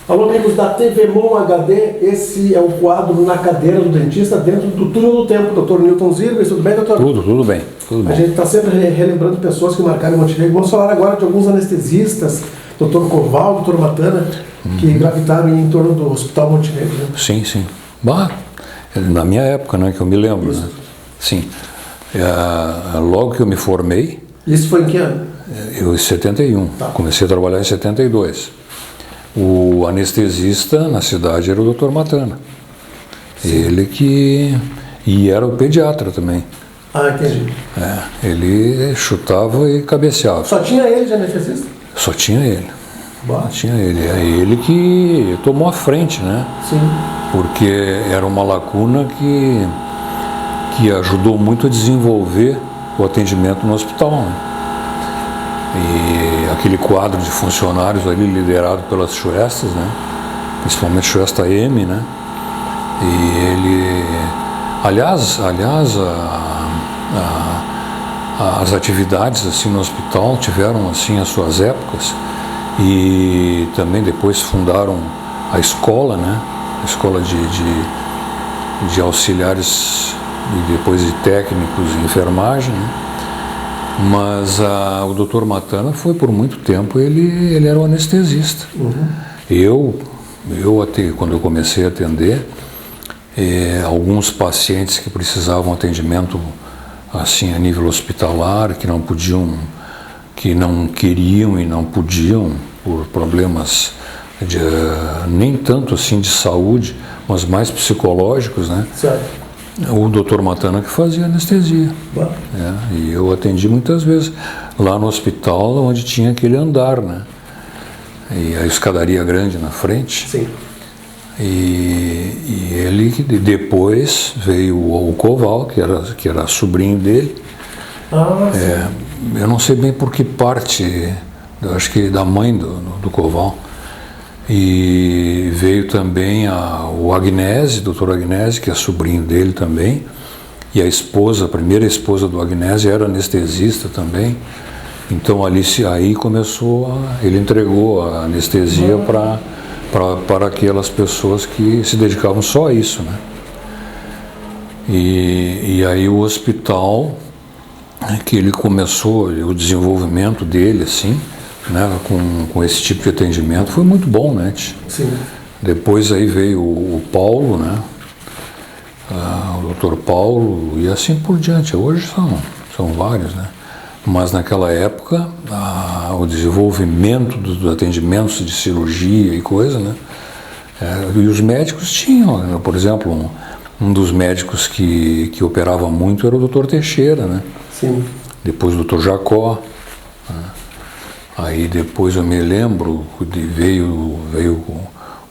Alô, amigos da TV Mon HD, esse é o quadro Na Cadeira do Dentista, dentro do Túnel do Tempo. Dr. Newton Zirves, tudo bem, doutor? Tudo bem. A gente está sempre relembrando pessoas que marcaram Montenegro. Vamos falar agora de alguns anestesistas, Dr. Koval, Dr. Matana, que gravitaram em torno do Hospital Montenegro. Né? Sim. Bah, na minha época, né, que eu me lembro. Né? Sim. Logo que eu me formei... Isso foi em que ano? Eu em 71. Tá. Comecei a trabalhar em 72. O anestesista na cidade era o Dr. Matana. Sim. Ele que... E era o pediatra também. Ah, entendi. Ele chutava e cabeceava. Só tinha ele de anestesista? Só tinha ele. Bah. Só tinha ele. É ele que tomou a frente, né? Sim. Porque era uma lacuna que ajudou muito a desenvolver o atendimento no hospital, né? E aquele quadro de funcionários ali liderado pelas Chuestas, né? Principalmente Chuesta M, né? E ele... Aliás, as atividades assim no hospital tiveram assim as suas épocas e também depois fundaram a escola, né? A escola de auxiliares e depois de técnicos em enfermagem, né? Mas o Dr. Matana foi por muito tempo, ele era o anestesista. Uhum. Eu até quando eu comecei a atender, alguns pacientes que precisavam atendimento assim a nível hospitalar, que não queriam e não podiam por problemas nem tanto assim de saúde, mas mais psicológicos, né? Certo. O Dr. Matana que fazia anestesia. E eu atendi muitas vezes lá no hospital, onde tinha aquele andar, né? E a escadaria grande na frente. Sim. E ele, depois veio o Koval, que era sobrinho dele. Eu não sei bem por que parte, eu acho que da mãe do Koval. E veio também o Agnese, Dr. Agnese, que é sobrinho dele também. E a primeira esposa do Agnese era anestesista também. Então aí começou, ele entregou a anestesia para aquelas pessoas que se dedicavam só a isso, né? E aí o hospital, que ele começou, o desenvolvimento dele, assim, né, com esse tipo de atendimento, foi muito bom, né? Sim. Depois aí veio o Paulo, né? O Dr. Paulo, e assim por diante. Hoje são vários, né? Mas naquela época, o desenvolvimento dos atendimentos de cirurgia e coisa, né? E os médicos tinham, né? Por exemplo, um dos médicos que operava muito era o Dr. Teixeira, né? Sim. Depois o Dr. Jacó, né? Aí depois eu me lembro de veio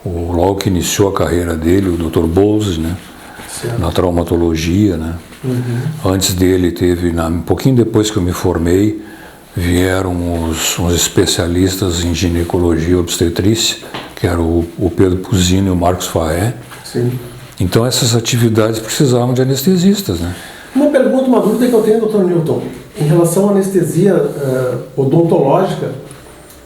logo que iniciou a carreira dele, o Dr. Bose, né? Certo. Na traumatologia, né? Uhum. Antes dele um pouquinho depois que eu me formei, vieram uns especialistas em ginecologia e obstetrícia, que eram o Pedro Puzino e o Marcos Faé. Sim. Então essas atividades precisavam de anestesistas, né? Uma dúvida que eu tenho, Dr. Newton, em relação à anestesia odontológica,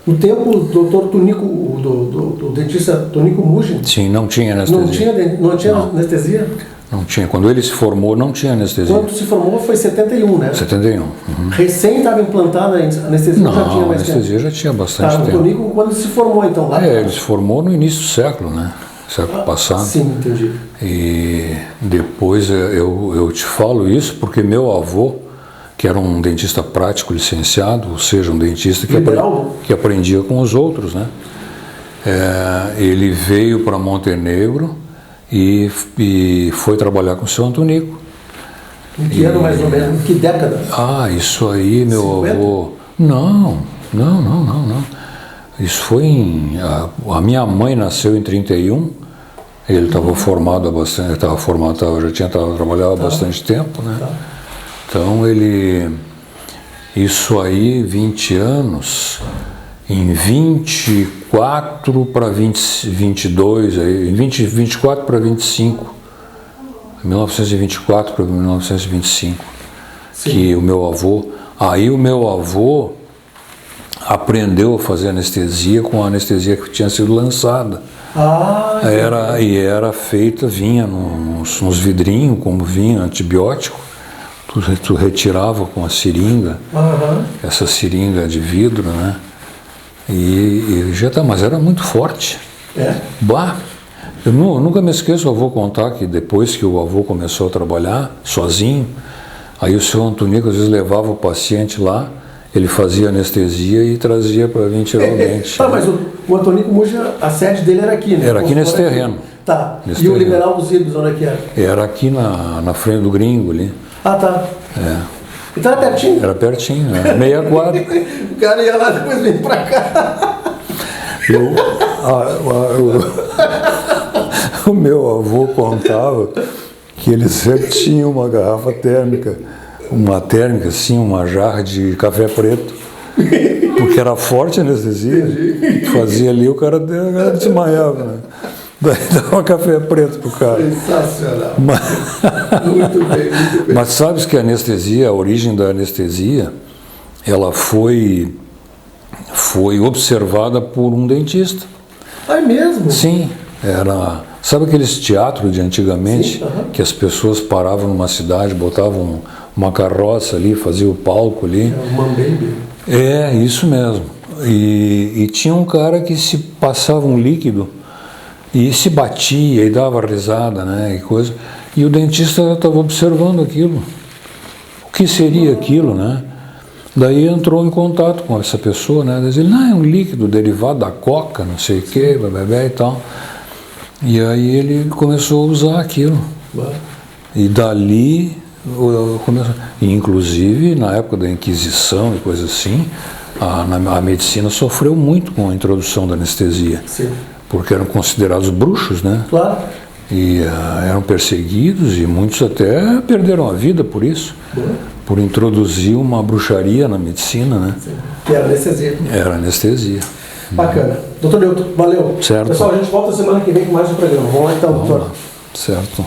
no tempo do Tonico, do dentista Tonico Mugin... Sim, não tinha anestesia. Não tinha anestesia? Não tinha. Quando ele se formou, não tinha anestesia. Quando se formou foi em 71, né? 71. Uhum. Recém estava implantada a anestesia? Não, já tinha a anestesia já tinha bastante tempo. O Tonico quando se formou, então, lá? Ele se formou no início do século, né? Século passado. Sim, entendi. E depois eu te falo isso porque meu avô, que era um dentista prático licenciado, ou seja, um dentista que aprendia com os outros, né? Ele veio para Montenegro e foi trabalhar com o seu Antonico. Em que ano mais ou menos? Em que década? Isso aí, meu 50? Avô... Não. Isso foi a minha mãe nasceu em 31, ele estava formado há bastante, já tinha trabalhado há bastante tempo, né? Tá. Então isso aí, 20 anos, em 24 para 22, aí, em 24 para 25, 1924 para 1925, sim, que o meu avô aprendeu a fazer anestesia com a anestesia que tinha sido lançada. Ah, Era feita, vinha nos vidrinhos, como vinha antibiótico, tu retirava com a seringa, aham. essa seringa de vidro, né? E já tá, mas era muito forte. É. Bah! Eu nunca me esqueço, o avô contar que depois que o avô começou a trabalhar sozinho, aí o seu Antonico às vezes levava o paciente lá, ele fazia anestesia e trazia para vir tirar o dente. Tá, mas o Antonico Muja, a sede dele era aqui, né? Era aqui nesse terreno. Tá. Nesse E o terreno. Liberal dos Ídolos, onde é que era? Era aqui na frente do Gringo ali. Ah, tá. É, Então era pertinho? era pertinho, era meia quadra. O cara ia lá, depois vem pra cá. O meu avô contava que ele sempre tinha uma garrafa térmica, assim, uma jarra de café preto, porque era forte a anestesia. Fazia ali, o cara desmaiava, né? Daí dava café preto pro cara. Sensacional. Mas, Muito bem, muito bem. mas sabes que a anestesia, a origem da anestesia, ela foi observada por um dentista. Ah, é mesmo? Sim, sabe aqueles teatros de antigamente, Sim, aham. que as pessoas paravam numa cidade, botavam uma carroça ali, faziam o palco ali? É o Mambembe. É, isso mesmo. E tinha um cara que se passava um líquido e se batia e dava risada, né, e coisa. E o dentista estava observando aquilo. O que seria aquilo, né? Daí entrou em contato com essa pessoa, né? Diz ele, não, é um líquido derivado da coca, não sei o quê, bebê e tal. E aí ele começou a usar aquilo. E dali começou. E, inclusive, na época da Inquisição e coisa assim, a medicina sofreu muito com a introdução da anestesia. Sim. Porque eram considerados bruxos, né? Claro. E eram perseguidos e muitos até perderam a vida por isso. Por introduzir uma bruxaria na medicina, né? Sim. Que era anestesia. Era anestesia. Bacana. Doutor Newton, valeu. Certo. Pessoal, a gente volta semana que vem com mais um programa. Vamos lá então, Vamos doutor. lá. Certo.